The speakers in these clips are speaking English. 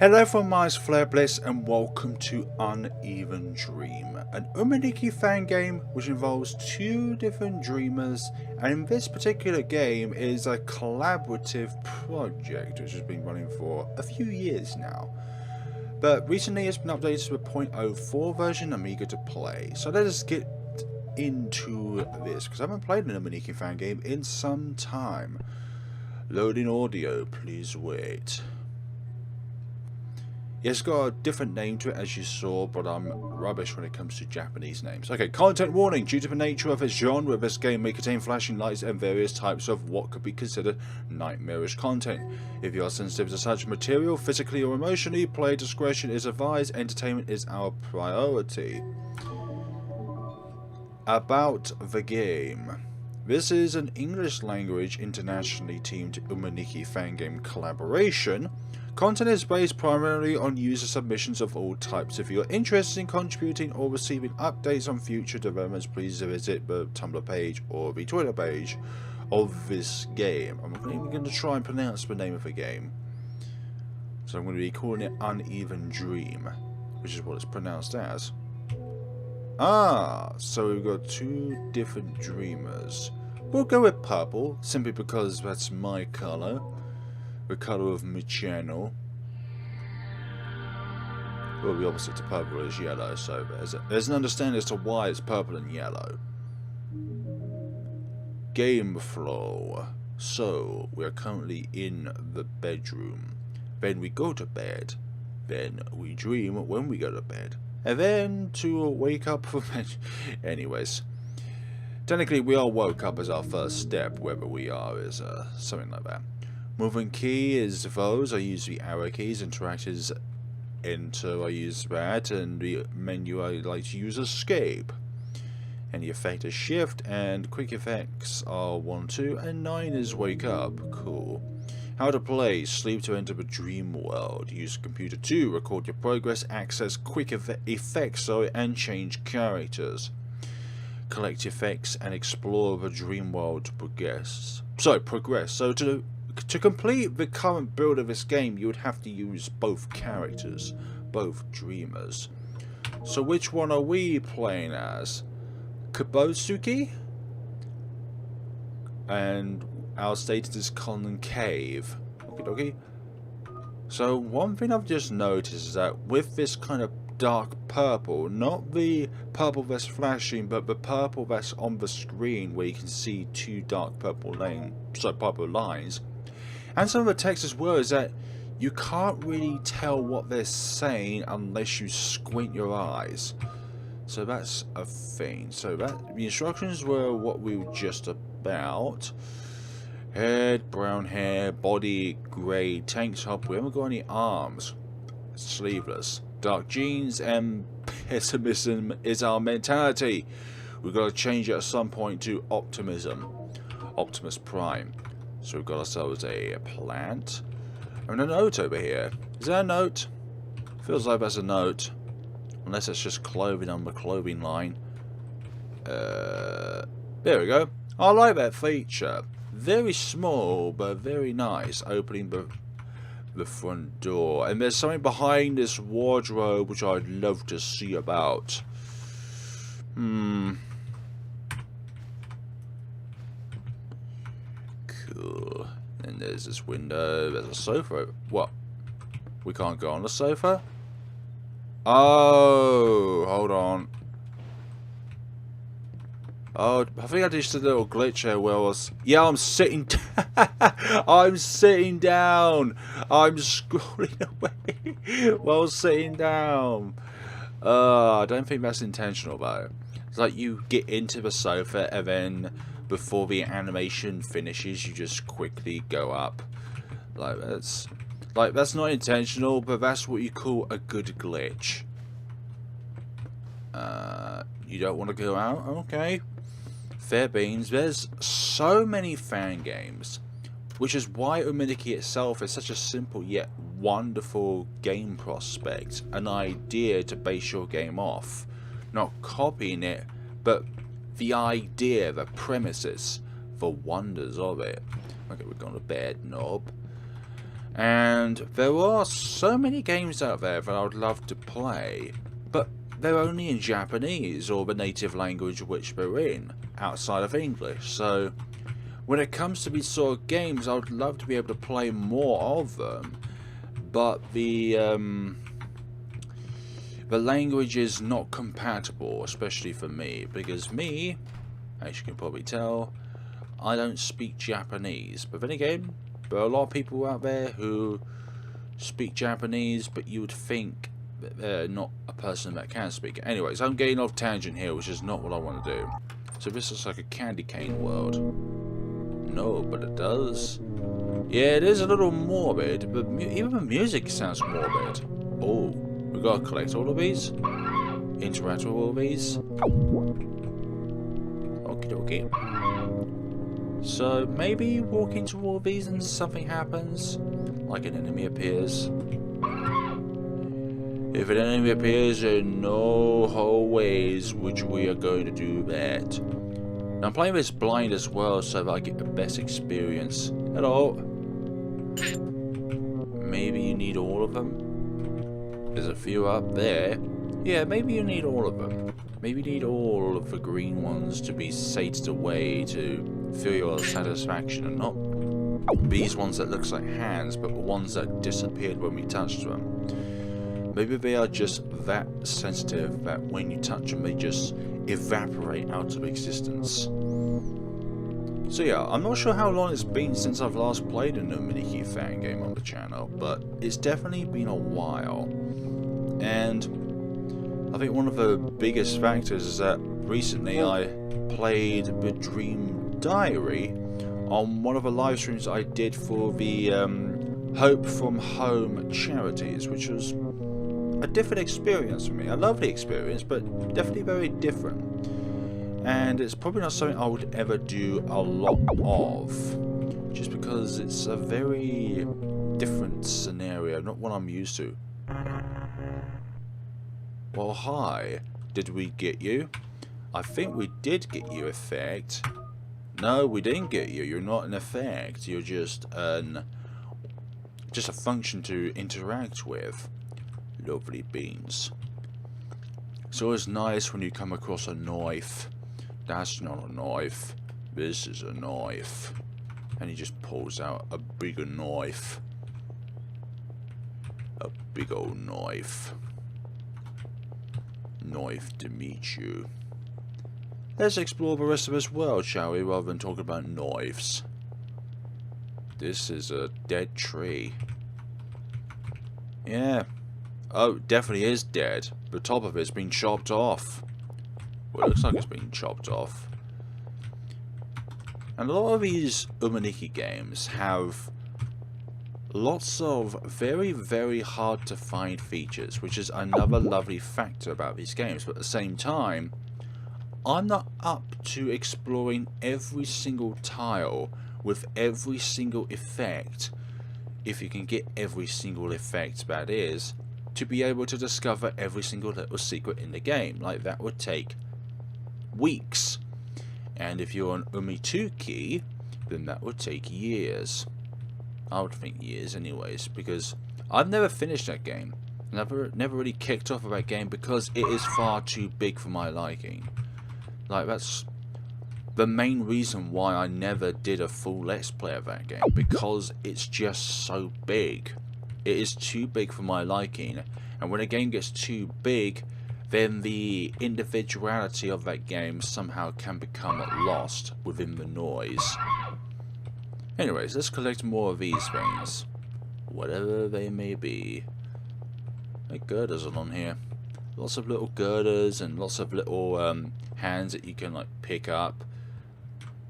Hello from Mars FlareBlitzed and welcome to Uneven Dream, an Yume Nikki Fangame which involves two different dreamers, and in this particular game is a collaborative project which has been running for a few years now. But recently it's been updated to a 0.04 version. I'm eager to play. So let us get into this, because I haven't played an Yume Nikki Fangame in some time. Loading audio, please wait. Yeah, it's got a different name to it, as you saw, but I'm rubbish when it comes to Japanese names. Okay, content warning. Due to the nature of its genre, this game may contain flashing lights and various types of what could be considered nightmarish content. If you are sensitive to such material, physically or emotionally, player discretion is advised. Entertainment is our priority. About the game. This is an English language internationally teamed Yume Nikki Fangame collaboration. Content is based primarily on user submissions of all types. If you are interested in contributing or receiving updates on future developments, please visit the Tumblr page or the Twitter page of this game. I'm going to try and pronounce the name of the game. So I'm going to be calling it Uneven Dream, which is what it's pronounced as. So we've got two different dreamers. We'll go with purple, simply because that's my colour. The colour of my channel. Well, the opposite to purple is yellow, so there's an understanding as to why it's purple and yellow. Game flow. So, we're currently in the bedroom. Then we go to bed. Then we dream when we go to bed. And then to wake up for bed. Anyways. Technically, we all woke up as our first step, whether we are is something like that. Moving key is those. I use the arrow keys. Interact is enter. I use that. And the menu I like to use escape. And the effect is shift. And quick effects are 1, 2. And 9 is wake up. Cool. How to play. Sleep to enter the dream world. Use computer 2. Record your progress. Access quick effects and change characters. Collect effects and explore the dream world to progress. So to complete the current build of this game, you would have to use both characters, both dreamers. So which one are we playing as? Kubotsuki? And our status is concave. Okay. So one thing I've just noticed is that with this kind of dark purple, not the purple that's flashing, but the purple that's on the screen where you can see two dark purple lines. And some of the text as well is that you can't really tell what they're saying unless you squint your eyes. So that's a thing. So that the instructions were what we were just about. Head, brown hair, body, grey, tank top. We haven't got any arms. Sleeveless. Dark jeans and pessimism is our mentality. We've got to change it at some point to optimism. Optimus Prime. So we've got ourselves a plant. And a note over here. Is that a note? Feels like that's a note. Unless it's just clothing on the clothing line. There we go. I like that feature. Very small, but very nice. Opening the front door. And there's something behind this wardrobe which I'd love to see about. Cool. And there's this window. There's a sofa. What? We can't go on the sofa? Oh, hold on. Oh, I think I did just a little glitch here where I was... Yeah, I'm sitting... I'm sitting down. I'm scrolling away while sitting down. I don't think that's intentional, though. It's like you get into the sofa and then before the animation finishes, you just quickly go up. That's not intentional, but that's what you call a good glitch. You don't want to go out? Okay. Fair beans. There's so many fan games, which is why Yume Nikki itself is such a simple yet wonderful game prospect, an idea to base your game off, not copying it, but the idea, the premises, the wonders of it. Okay, we're going to bed, knob. And there are so many games out there that I would love to play, but they're only in Japanese or the native language which they're in, outside of English. So when it comes to these sort of games, I would love to be able to play more of them, but the language is not compatible, especially for me, because me, as you can probably tell, I don't speak Japanese. But then again, there are a lot of people out there who speak Japanese, but you would think that they're not a person that can speak it. Anyways, I'm getting off tangent here, which is not what I want to do. So this is like a candy cane world. No, but it does. Yeah, it is a little morbid, but even the music sounds morbid. Oh, we gotta collect all of these? Interact with all of these? Okie dokie. So maybe walk into all of these and something happens, like an enemy appears. If an enemy appears, in no whole ways which we are going to do that. Now I'm playing this blind as well, so that I get the best experience. Hello. Maybe you need all of them. There's a few up there. Yeah, maybe you need all of them. Maybe you need all of the green ones to be sated away to feel your satisfaction, and not these ones that looks like hands, but the ones that disappeared when we touched them. Maybe they are just that sensitive that when you touch them they just evaporate out of existence. So yeah, I'm not sure how long it's been since I've last played a Yume Nikki Fangame on the channel, but it's definitely been a while. And I think one of the biggest factors is that recently I played the Dream Diary on one of the live streams I did for the Hope from Home charities, which was a different experience for me. A lovely experience, but definitely very different. And it's probably not something I would ever do a lot of, just because it's a very different scenario, not one I'm used to. Well, hi. Did we get you? I think we did get you, effect. No, we didn't get you. You're not an effect. You're just a function to interact with. Lovely beans. It's always nice when you come across a knife. That's not a knife. This is a knife. And he just pulls out a bigger knife. A big old knife. Knife to meet you. Let's explore the rest of this world, shall we, rather than talk about knives. This is a dead tree. Yeah. Oh, it definitely is dead. The top of it's been chopped off. Well, it looks like it's been chopped off. And a lot of these Yume Nikki games have lots of very, very hard to find features, which is another lovely factor about these games. But at the same time, I'm not up to exploring every single tile with every single effect, if you can get every single effect that is, to be able to discover every single little secret in the game. Like, that would take weeks. And if you're on Umituki, then that would take years. I would think years anyways, because I've never finished that game. Never really kicked off of that game because it is far too big for my liking. Like, that's the main reason why I never did a full Let's Play of that game, because it's just so big. It is too big for my liking, and when a game gets too big, then the individuality of that game somehow can become lost within the noise. Anyways, let's collect more of these things, whatever they may be. Like girders along here. Lots of little girders and lots of little hands that you can like pick up.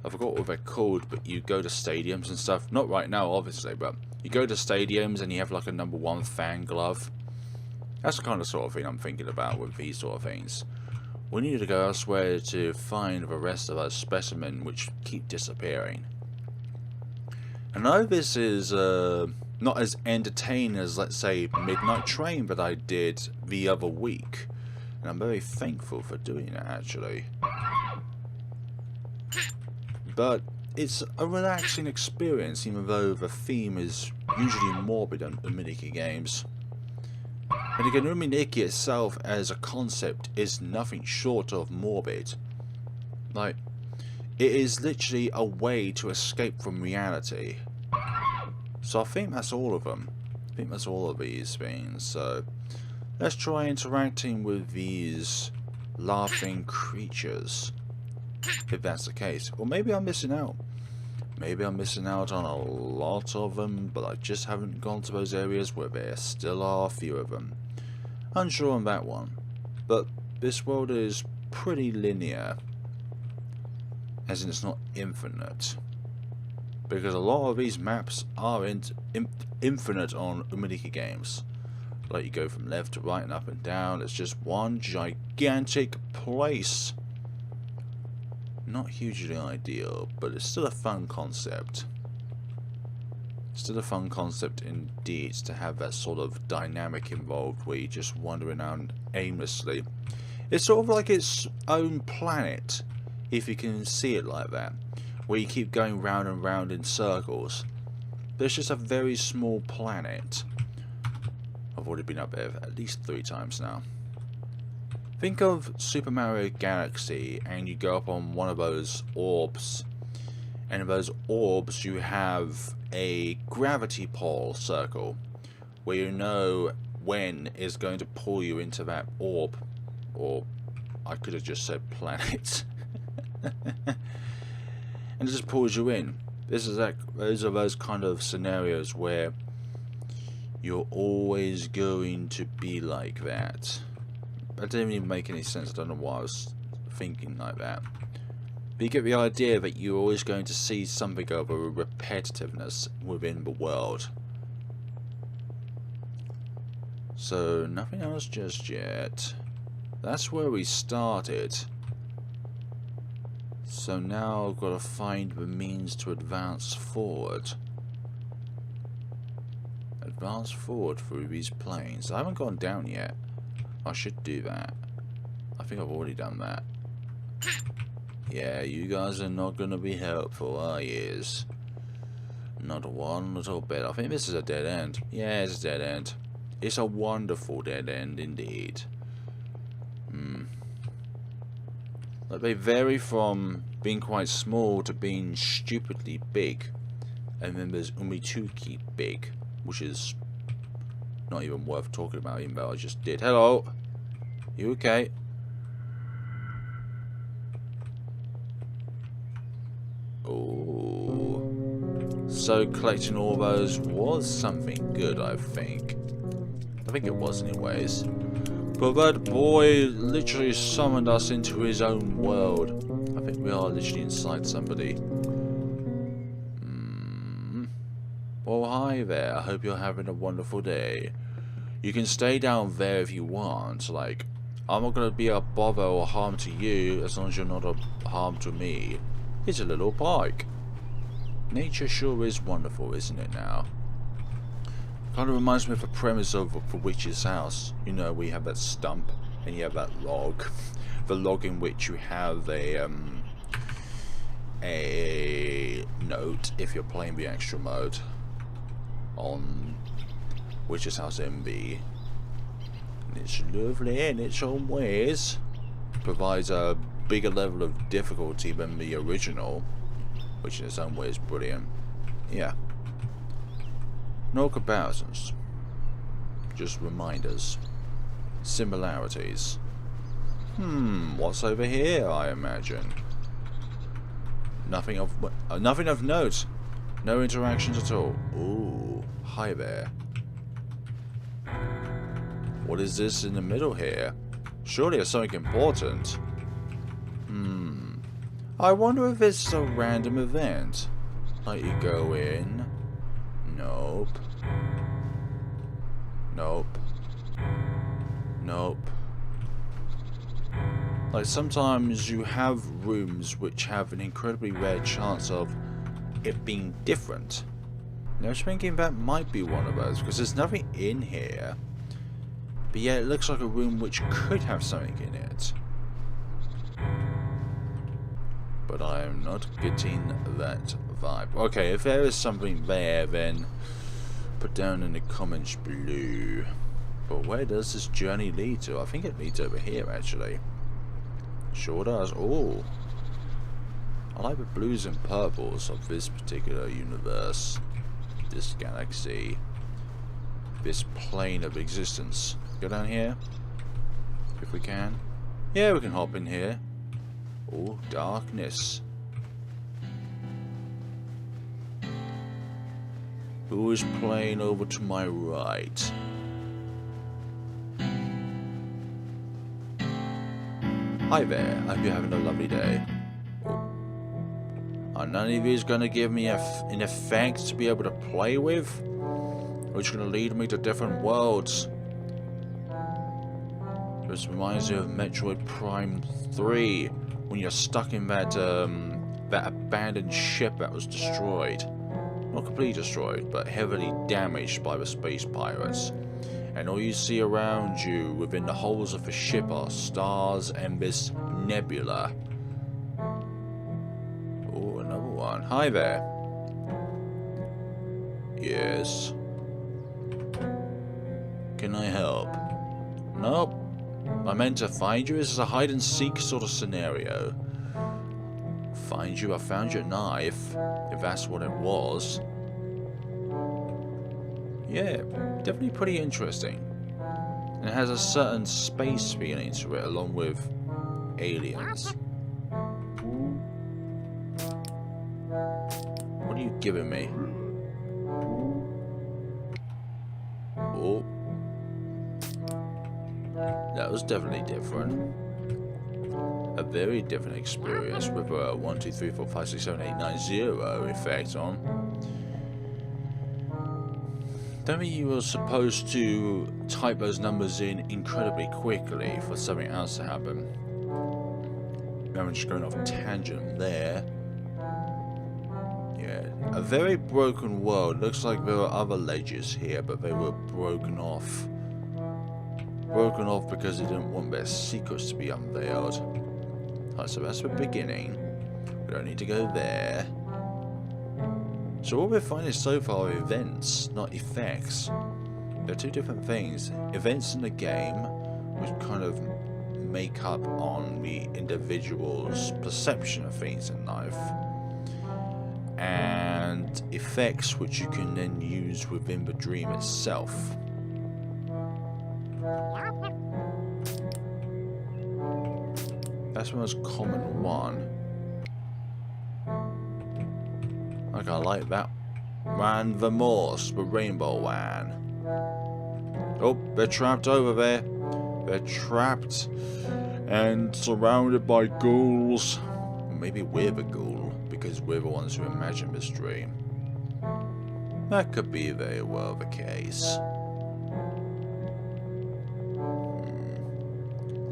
I forgot what they're called, but you go to stadiums and stuff. Not right now, obviously, but you go to stadiums and you have like a #1 fan glove. That's the kind of sort of thing I'm thinking about with these sort of things. We need to go elsewhere to find the rest of our specimen, which keep disappearing. I know this is not as entertaining as, let's say, Midnight Train that I did the other week. And I'm very thankful for doing it, actually. But it's a relaxing experience, even though the theme is usually morbid in Yume Nikki games. And again, Yume Nikki itself as a concept is nothing short of morbid. Like, it is literally a way to escape from reality. So I think that's all of them. I think that's all of these things. So let's try interacting with these laughing creatures, if that's the case. Or maybe I'm missing out. Maybe I'm missing out on a lot of them, but I just haven't gone to those areas where there still are a few of them. Unsure on that one. But this world is pretty linear, as in it's not infinite. Because a lot of these maps are infinite on Yume Nikki games. Like, you go from left to right and up and down. It's just one gigantic place. Not hugely ideal, but it's still a fun concept. Still a fun concept indeed to have that sort of dynamic involved where you're just wandering around aimlessly. It's sort of like its own planet, if you can see it like that, where you keep going round and round in circles. But it's just a very small planet. I've already been up there at least 3 times now. Think of Super Mario Galaxy and you go up on one of those orbs, and in those orbs you have a gravity pole circle where you know when is going to pull you into that orb, or I could have just said planet. And it just pulls you in. Those are those kind of scenarios where you're always going to be like that. That didn't even make any sense. I don't know why I was thinking like that. But you get the idea that you're always going to see something of a repetitiveness within the world. So, nothing else just yet. That's where we started. So now I've got to find the means to advance forward. Advance forward through these planes. I haven't gone down yet. I should do that. I think I've already done that. Yeah, you guys are not going to be helpful, are yous? Not one little bit. I think this is a dead end. Yeah, it's a dead end. It's a wonderful dead end indeed. Like, they vary from being quite small to being stupidly big. And then there's Umituki big, which is not even worth talking about, even though I just did. Hello! You okay? Oh. So collecting all those was something good, I think. I think it was anyways. But that boy literally summoned us into his own world. I think we are literally inside somebody. Well, hi there. I hope you're having a wonderful day. You can stay down there if you want. Like, I'm not going to be a bother or harm to you as long as you're not a harm to me. It's a little park. Nature sure is wonderful, isn't it now? Kind of reminds me of the premise of the witch's house. You know, we have that stump and you have that log. The log in which you have a note if you're playing the extra mode on Witch's House MB. And it's lovely in its own ways. Provides a bigger level of difficulty than the original, which in its own way is brilliant. Yeah. No comparisons. Just reminders. Similarities. What's over here, I imagine? Nothing of note. No interactions at all. Ooh, hi there. What is this in the middle here? Surely it's something important. I wonder if it's a random event. Like you go in. Nope. Nope. Nope. Like sometimes you have rooms which have an incredibly rare chance of it being different. Now I was thinking that might be one of those because there's nothing in here. But yeah, it looks like a room which could have something in it. But I am not getting that vibe. Okay, if there is something there, then put down in the comments below. But where does this journey lead to? I think it leads over here, actually. Sure does. Oh, I like the blues and purples of this particular universe, this galaxy, this plane of existence. Go down here, if we can. Yeah, we can hop in here. Oh, darkness. Who is playing over to my right? Hi there, I hope you're having a lovely day. Are none of you going to give me an effect to be able to play with? Which is going to lead me to different worlds? This reminds me of Metroid Prime 3, when you're stuck in that that abandoned ship that was destroyed. Not completely destroyed, but heavily damaged by the space pirates. And all you see around you within the holes of the ship are stars and this nebula. Oh, another one. Hi there. Yes. Can I help? Nope. I meant to find you. This is a hide and seek sort of scenario. Find you? I found your knife. If that's what it was. Yeah, definitely pretty interesting. And it has a certain space feeling to it, along with aliens. What are you giving me? Oh. That was definitely different. A very different experience with a 1, 2, 3, 4, 5, 6, 7, 8, 9, 0 effect on. Don't think you were supposed to type those numbers in incredibly quickly for something else to happen. Now I'm just going off tangent there. Yeah, a very broken world. Looks like there are other ledges here, but they were broken off. Broken off because they didn't want their secrets to be unveiled. Alright, so that's the beginning. We don't need to go there. So what we're finding so far are events, not effects. They're two different things. Events in the game, which kind of make up on the individual's perception of things in life. And effects which you can then use within the dream itself. That's the most common one. Like, I like that one the most, the rainbow one. Oh, they're trapped over there. They're trapped and surrounded by ghouls. Maybe we're the ghoul, because we're the ones who imagine this dream. That could be very well the case.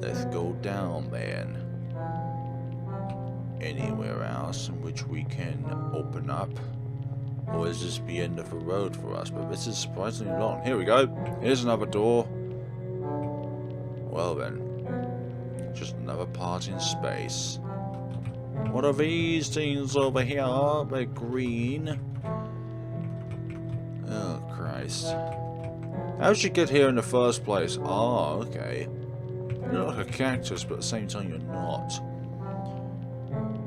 Let's go down then. Anywhere else in which we can open up? Or is this the end of the road for us? But this is surprisingly long. Here we go. Here's another door. Well then. Just another part in space. What are these things over here? They're green. Oh, Christ. How did you get here in the first place? Oh, okay. You're like a cactus, but at the same time you're not.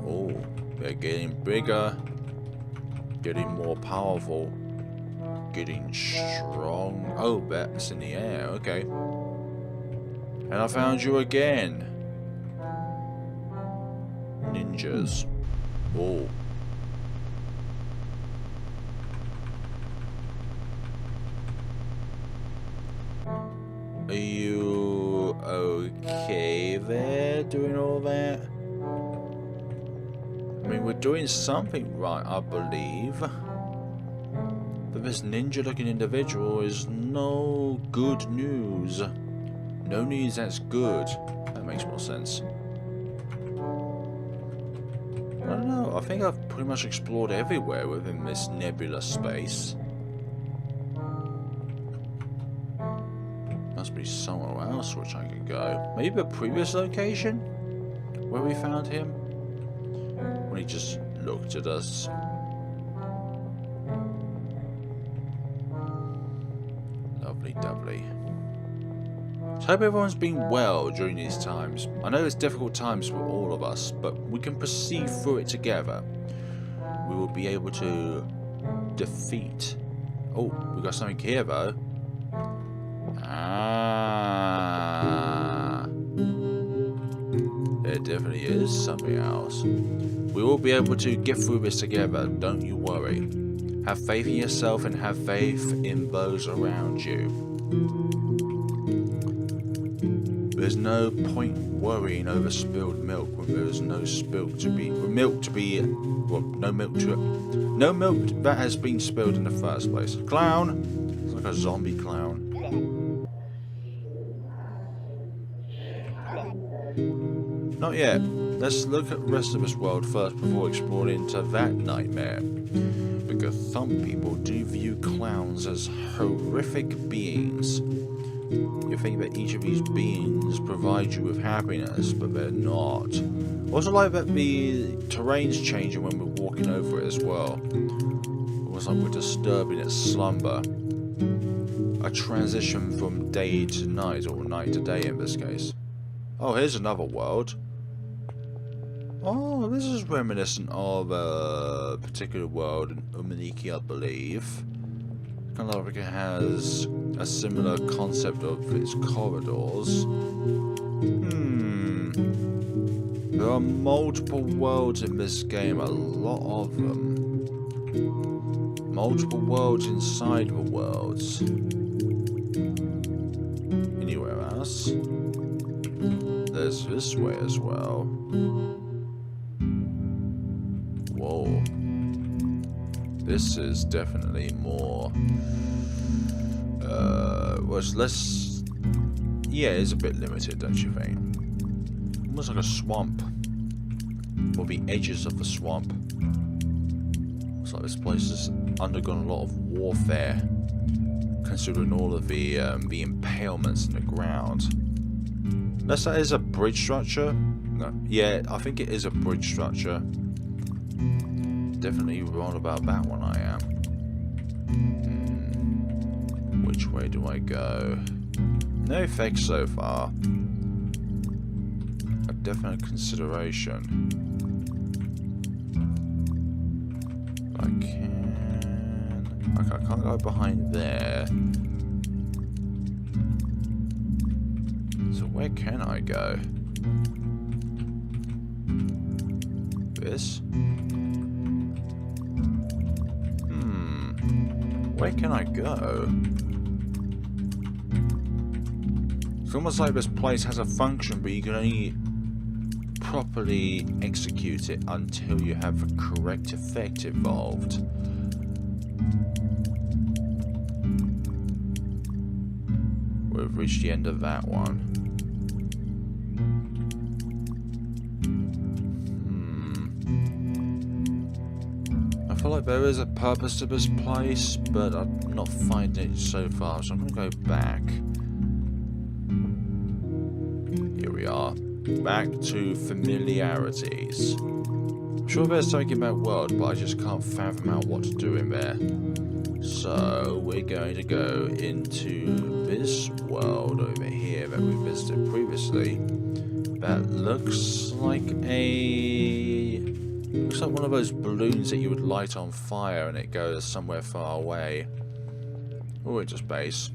Oh, they're getting bigger, getting more powerful, getting strong. Oh, that's in the air, okay. And I found you again. Ninjas. Oh. Are you okay there, doing all that? I mean, we're doing something right, I believe. But this ninja-looking individual is no good news. No news that's good. That makes more sense. I don't know, I think I've pretty much explored everywhere within this nebula space. Must be somewhere else which I could go. Maybe a previous location? Where we found him? when he just looked at us. Lovely, lovely. So I hope everyone's been well during these times. I know it's difficult times for all of us, but we can proceed through it together. We will be able to defeat... Oh, we got something here though. Ah, there definitely is something else. We will be able to get through this together, don't you worry. Have faith in yourself and have faith in those around you. There's no point worrying over spilled milk when there's no milk to be, well, no milk that has been spilled in the first place. Clown! It's like a zombie clown. Not yet. Let's look at the rest of this world first before exploring into that nightmare. Because some people do view clowns as horrific beings. You think that each of these beings provide you with happiness, but they're not. Also like that the terrain's changing when we're walking over it as well. Almost like we're disturbing its slumber. A transition from day to night, or night to day in this case. Oh, here's another world. Oh, this is reminiscent of a particular world in Yume Nikki, I believe. Kind of like it has a similar concept of its corridors. There are multiple worlds in this game, a lot of them. Multiple worlds inside the worlds. Anywhere else? There's this way as well. Whoa. This is definitely more... well, it's less... Yeah, it's a bit limited, don't you think? Almost like a swamp. Or the edges of the swamp. Looks like this place has undergone a lot of warfare, considering all of the impalements in the ground. Unless that is a bridge structure? No. Yeah, I think it is a bridge structure. Definitely wrong about that one, I am. Which way do I go? No effects so far. A definite consideration. Okay, I can't go behind there. So where can I go? This? Where can I go? It's almost like this place has a function, but you can only properly execute it until you have the correct effect involved. We've reached the end of that one. I feel like there is a purpose to this place, but I'm not finding it so far, so I'm going to go back. Here we are. Back to familiarities. I'm sure there's something in that world, but I just can't fathom out what to do in there. So we're going to go into this world over here that we visited previously. That looks like one of those balloons that you would light on fire and it goes somewhere far away. Oh, it's a space.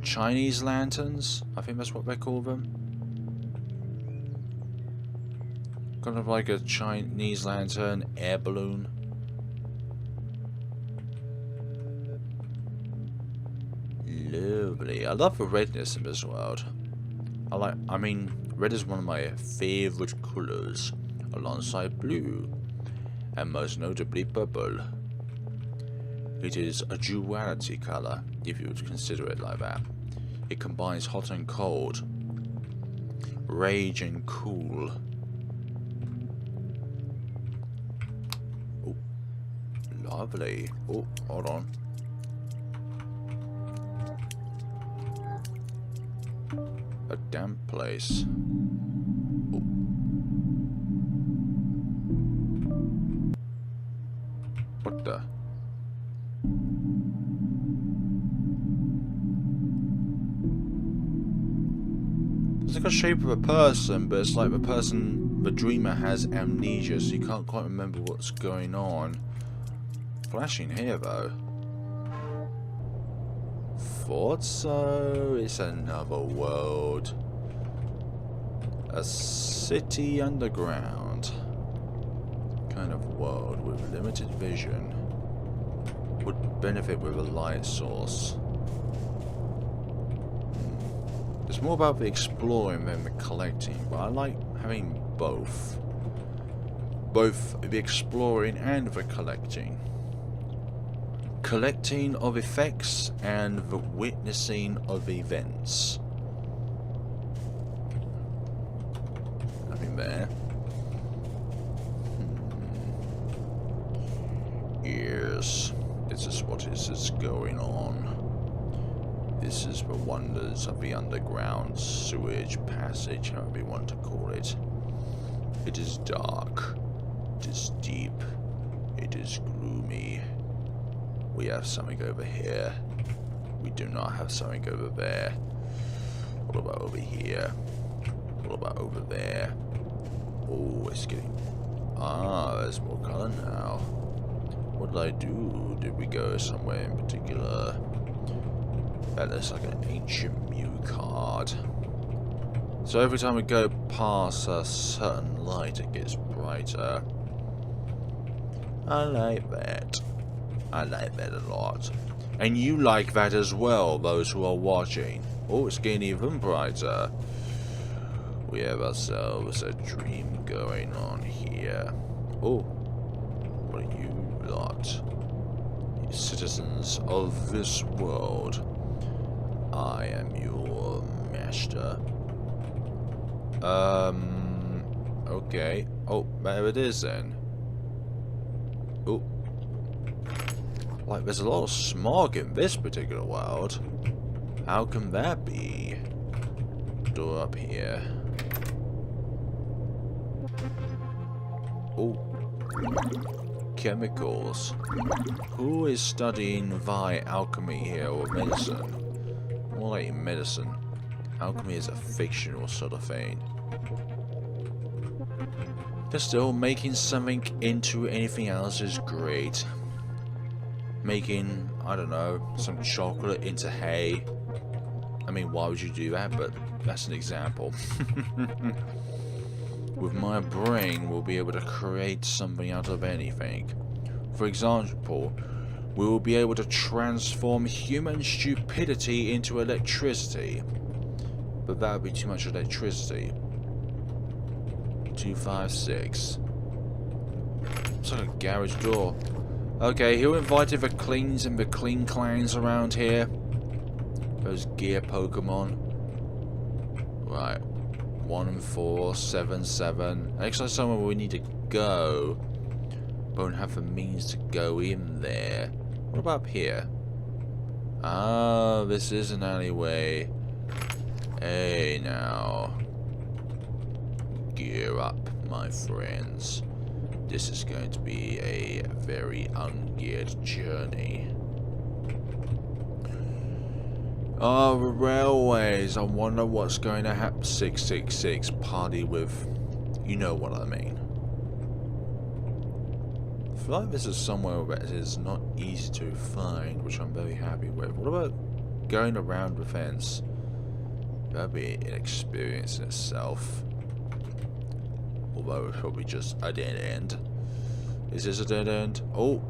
Chinese lanterns? I think that's what they call them. Kind of like a Chinese lantern air balloon. Lovely. I love the redness in this world. Red is one of my favorite colors, alongside blue, and most notably purple. It is a duality color, if you would consider it like that. It combines hot and cold, rage and cool. Oh, lovely. Oh, hold on. A damp place. Oh. It's like a shape of a person, but it's like the dreamer has amnesia, so you can't quite remember what's going on. Flashing here, though. Thought so. It's another world. A city underground. Kind of world with limited vision. Would benefit with a light source. It's more about the exploring than the collecting, but I like having both. Both the exploring and the collecting. Collecting of effects and the witnessing of events. Nothing there. Yes, this is what is going on. This is the wonders of the underground sewage passage, however you want to call it. It is dark. It is deep. It is gloomy. We have something over here. We do not have something over there. What about over here? What about over there? Oh, it's getting... Ah, there's more color now. What did I do? Did we go somewhere in particular? That looks like an ancient Mew card. So every time we go past a certain light, it gets brighter. I like that. I like that a lot. And you like that as well, those who are watching. Oh, it's getting even brighter. We have ourselves a dream going on here. Oh, what are you lot? You citizens of this world. I am your master. Okay. Oh, there it is then. Oh. Like, there's a lot of smog in this particular world. How can that be? Door up here. Oh. Chemicals. Who is studying thy alchemy here, or medicine? More like medicine. Alchemy is a fictional sort of thing. But still, making something into anything else is great. Making, I don't know, some chocolate into hay. I mean, why would you do that? But that's an example. With my brain, we'll be able to create something out of anything. For example, we will be able to transform human stupidity into electricity. But that would be too much electricity. 256. It's like a garage door. Okay, who invited the cleans and the clean clowns around here? Those gear Pokemon. Right. 1477. Actually, somewhere we need to go. Don't have the means to go in there. What about up here? Ah, this is an alleyway. Hey now. Gear up, my friends. This is going to be a very ungeared journey. Oh, the railways. I wonder what's going to happen. 666 party with... You know what I mean. I feel like this is somewhere that is not easy to find, which I'm very happy with. What about going around the fence? That'd be an experience in itself. Although it's probably just a dead end. Is this a dead end? Oh!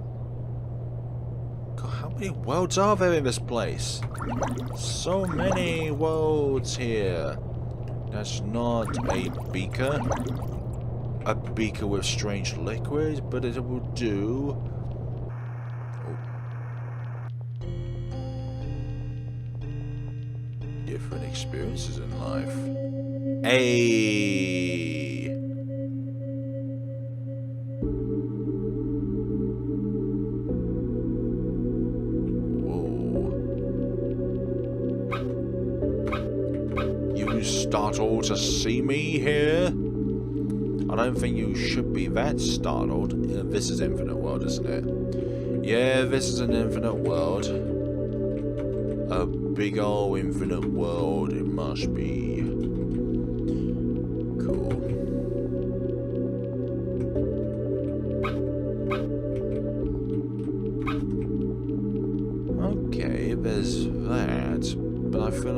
God, how many worlds are there in this place? So many worlds here. That's not a beaker. A beaker with strange liquid, but it will do. Oh. Different experiences in life. Hey! Startled to see me here? I don't think you should be that startled. This is Infinite World, isn't it? Yeah, this is an infinite world. A big ol' infinite world it must be.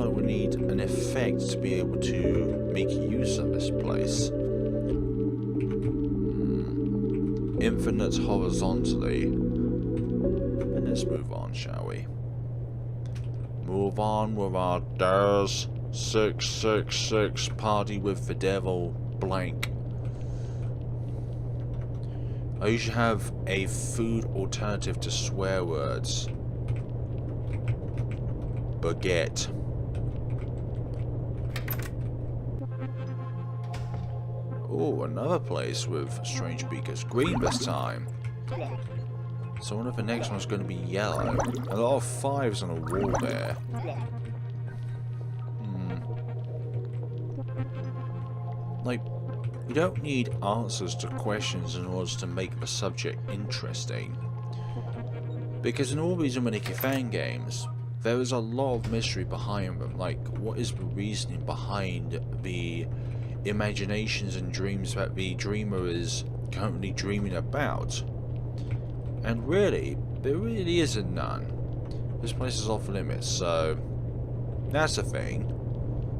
like we need an effect to be able to make use of this place. Infinite horizontally. And let's move on, shall we? Move on with our dares. 666 party with the devil blank. I usually have a food alternative to swear words. Baguette. Oh, another place with strange beakers. Green this time. So I wonder if the next one's going to be yellow. A lot of 5s on a wall there. Like, you don't need answers to questions in order to make the subject interesting. Because in all these Yume Nikki Fangames, there is a lot of mystery behind them. Like, what is the reasoning behind the imaginations and dreams that the dreamer is currently dreaming about? And really, there really isn't none. This place is off limits, so that's a thing.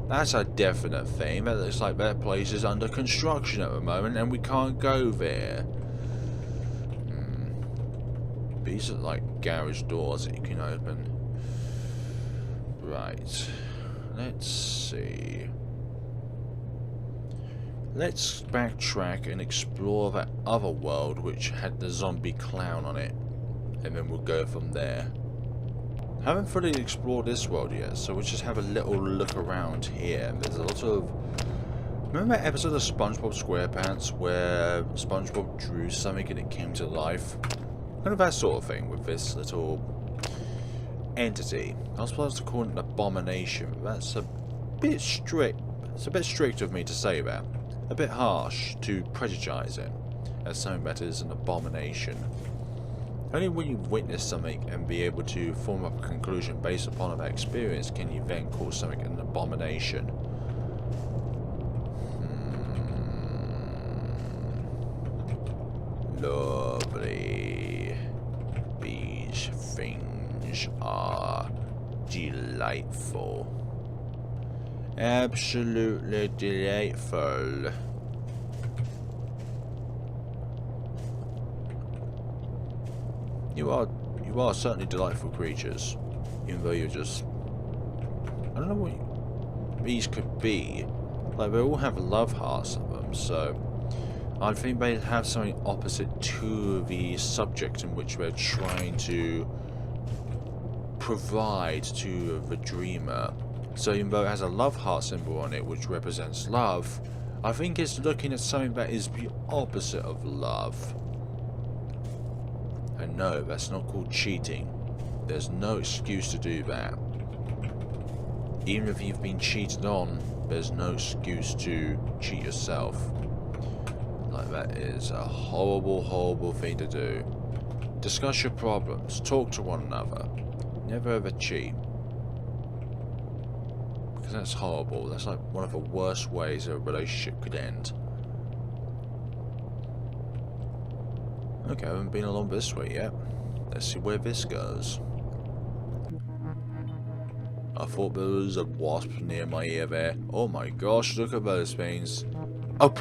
That's a definite thing. That looks like that place is under construction at the moment and we can't go there. These are like garage doors that you can open. Right. Let's see. Let's backtrack and explore that other world which had the zombie clown on it. And then we'll go from there. Haven't fully explored this world yet, so we'll just have a little look around here. There's a lot of... Remember that episode of SpongeBob SquarePants where SpongeBob drew something and it came to life? Kind of that sort of thing with this little entity. I was supposed to call it an abomination, but that's a bit strict. It's a bit strict of me to say that. A bit harsh to prejudice it as something that is an abomination. Only when you witness something and be able to form up a conclusion based upon that experience can you then call something an abomination. Lovely. These things are delightful. Absolutely delightful. You are certainly delightful creatures, even though you're just... I don't know what these could be. Like, they all have love hearts of them, so I think they have something opposite to the subject in which they're trying to provide to the dreamer. So even though it has a love heart symbol on it, which represents love, I think it's looking at something that is the opposite of love. And no, that's not called cheating. There's no excuse to do that. Even if you've been cheated on, there's no excuse to cheat yourself. Like, that is a horrible, horrible thing to do. Discuss your problems, talk to one another. Never ever cheat. Because that's horrible. That's like one of the worst ways a relationship could end. Okay, I haven't been along this way yet. Let's see where this goes. I thought there was a wasp near my ear there. Oh my gosh, look at those things. Oh,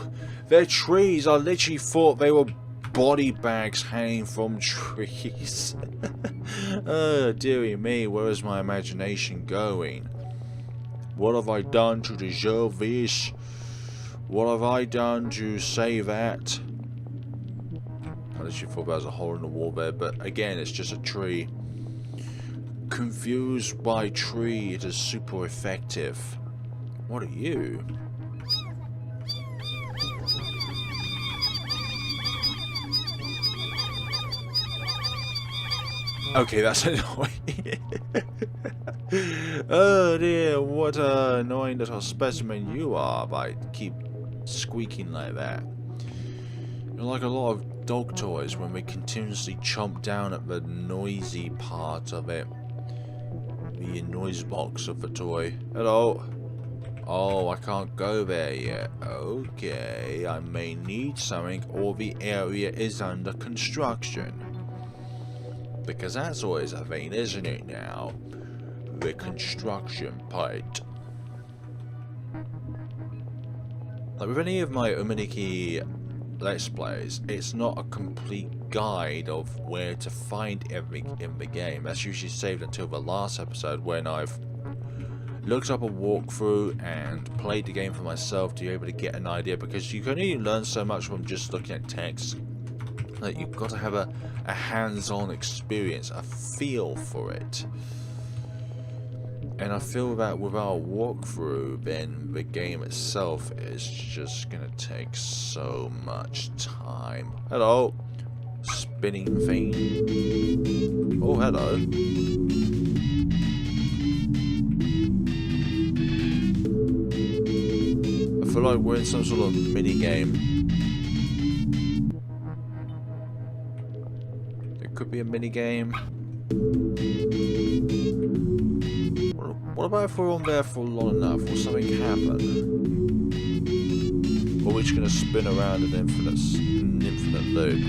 they're trees. I literally thought they were body bags hanging from trees. Oh, dearie me, where is my imagination going? What have I done to deserve this? What have I done to say that? I literally thought there was a hole in the wall there, but again, it's just a tree. Confused by tree, it is super effective. What are you? Okay, that's annoying. Oh dear, what an annoying little specimen you are by keep squeaking like that. You're like a lot of dog toys when we continuously chomp down at the noisy part of it. The noise box of the toy. Hello. Oh, I can't go there yet. Okay, I may need something or the area is under construction. Because that's always a thing, isn't it now? the construction part. Like with any of my Yume Nikki Let's Plays, it's not a complete guide of where to find everything in the game. That's usually saved until the last episode when I've looked up a walkthrough and played the game for myself to be able to get an idea, because you can only learn so much from just looking at text. Like, you've got to have a hands-on experience, a feel for it. And I feel that without a walkthrough, then the game itself is just gonna take so much time. Hello! Spinning thing. Oh, hello. I feel like we're in some sort of mini game. There could be a mini game. What about if we're on there for long enough? Will something happen? Or we're just going to spin around an infinite loop?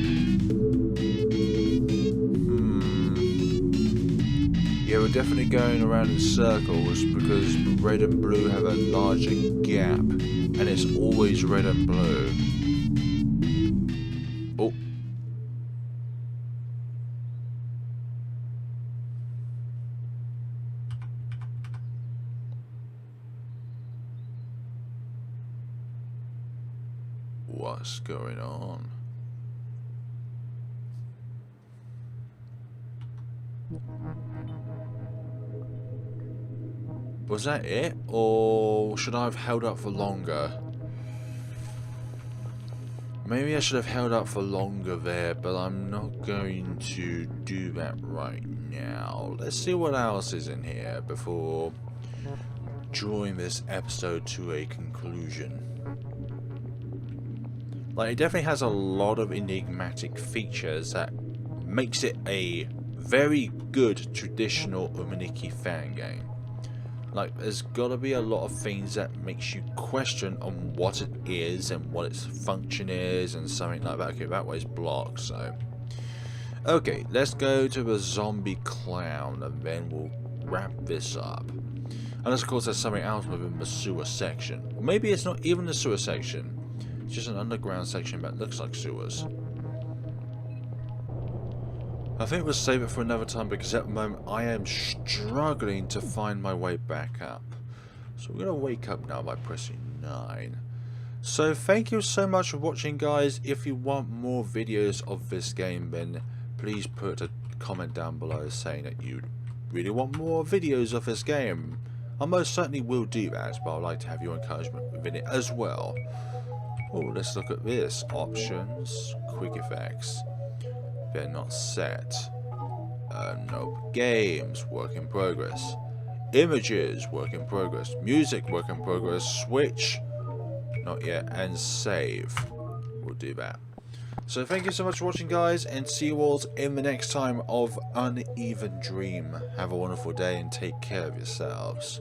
Yeah, we're definitely going around in circles because red and blue have a larger gap. And it's always red and blue. Oh. What's going on? Was that it? Or should I have held up for longer? Maybe I should have held up for longer there, but I'm not going to do that right now. Let's see what else is in here before drawing this episode to a conclusion. Like, it definitely has a lot of enigmatic features that makes it a very good traditional Yume Nikki Fangame. Like, there's gotta be a lot of things that makes you question on what it is and what its function is and something like that. Okay, that way's blocked, so... Okay, let's go to the zombie clown and then we'll wrap this up. Unless, of course, there's something else within the sewer section. Or maybe it's not even the sewer section. It's just an underground section that looks like sewers. I think we'll save it for another time because at the moment I am struggling to find my way back up. So we're going to wake up now by pressing 9. So thank you so much for watching, guys. If you want more videos of this game, then please put a comment down below saying that you really want more videos of this game. I most certainly will do that, but I'd like to have your encouragement within it as well. Oh, let's look at this. Options, quick effects. They're not set. Nope. Games, work in progress. Images, work in progress. Music, work in progress. Switch, not yet. And save. We'll do that. So thank you so much for watching, guys, and see you all in the next time of Uneven Dream. Have a wonderful day and take care of yourselves.